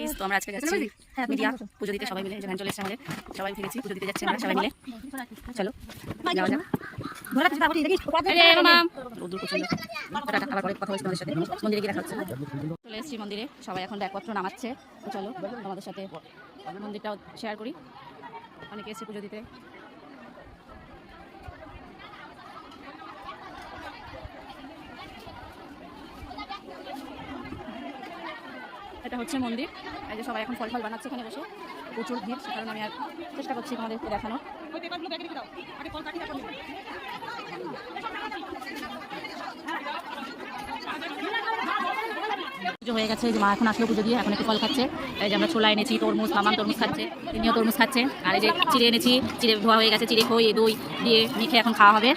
Guys, তো আমরা আজকে যাচ্ছি মিডিয়া পুজো দিতে সবাই মিলে। যেখানে চলে এসেছে আমাদের সবাই উঠে গেছি, পুজো দিতে যাচ্ছি আমরা সবাই মিলে। চলো যাওয়া যাক। রোদ্দুর প্রচন্ড। টাটা, আবার পরে কথা বলছি তোমাদের সাথে। মন্দিরে গিয়ে দেখা হচ্ছে। চলে এসেছি মন্দিরে, সবাই এখন ব্যাগপত্র নামাচ্ছে। তো চলো তোমাদের সাথে মন্দিরটাও শেয়ার করি। অনেকে এসে পুজো দিতে। এটা হচ্ছে মন্দির। এই যে সবাই এখন ফল ফল বানাচ্ছে এখানে বসে, প্রচুর ভিড়। সে কারণে আমি আর চেষ্টা করছি তোমাদেরকে দেখানো। পুজো হয়ে গেছে, যে মা এখন আসলো পুজো দিয়ে, এখন একটু ফল খাচ্ছে। এই যে আমরা ছোলা এনেছি, তরমুজ, মামাম তরমুজ খাচ্ছে, তিনিও তরমুজ খাচ্ছে। আর এই যে চিড়ে এনেছি, চিড়ে ধোয়া হয়ে গেছে, চিড়ে খই দই দিয়ে মেখে এখন খাওয়া হবে।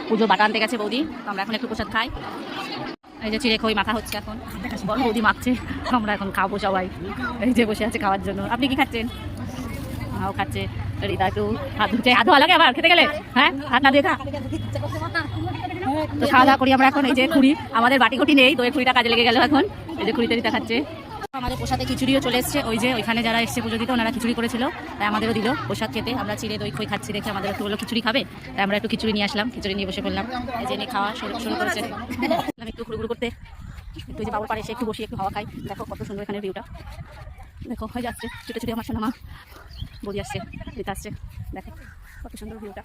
পুজো বাটা আনতে গেছে বৌদি, তো আমরা এখন একটু প্রসাদ খাই। এই যে চিড়ে খই মাখা হচ্ছে এখন, বড় বৌদি মাখছে, আমরা এখন খাবো সবাই। এই যে বসে আছে খাওয়ার জন্য। আপনি কি খাচ্ছেন? মাও খাচ্ছে। রিতা একটু হাত ধুচ্ছে, হাত ধোয়া লাগে আবার খেতে গেলে? হ্যাঁ, হাত না দিয়ে খা। তো খাওয়া দাওয়া করি আমরা এখন। এই যে খুঁড়ি, আমাদের বাটি কুটি নেই, দই খুঁড়িটা কাজে লেগে গেল এখন। এই যে খুঁড়িতে রিতা খাচ্ছে। আমাদের প্রসাদে খিচুড়িও চলে এসছে। ওই যে ওইখানে যারা এসছে পুজো দিতে, ওনারা খিচুড়ি করেছিল, তাই আমাদেরও দিল প্রসাদ খেতে। আমরা চিড়ে দই খই খাচ্ছি দেখে আমাদের একটু বললো খিচুড়ি খাবে, তাই আমরা একটু খিচুড়ি নিয়ে আসলাম, খিচুড়ি নিয়ে বসে পড়লাম। এই যে নিয়ে খাওয়া শুরু করেছে। একটু ঘুরঘুর করতে, একটু যে বাবুর পাড়ে এসে একটু বসি, একটু হাওয়া খাই। দেখো কত সুন্দর এখানে ভিউটা, দেখো হয়ে যাচ্ছে ছুটে ছুটে আমার সোনা মা বৌদি আসছে, রিতা আসছে, দেখো কত সুন্দর ভিউটা।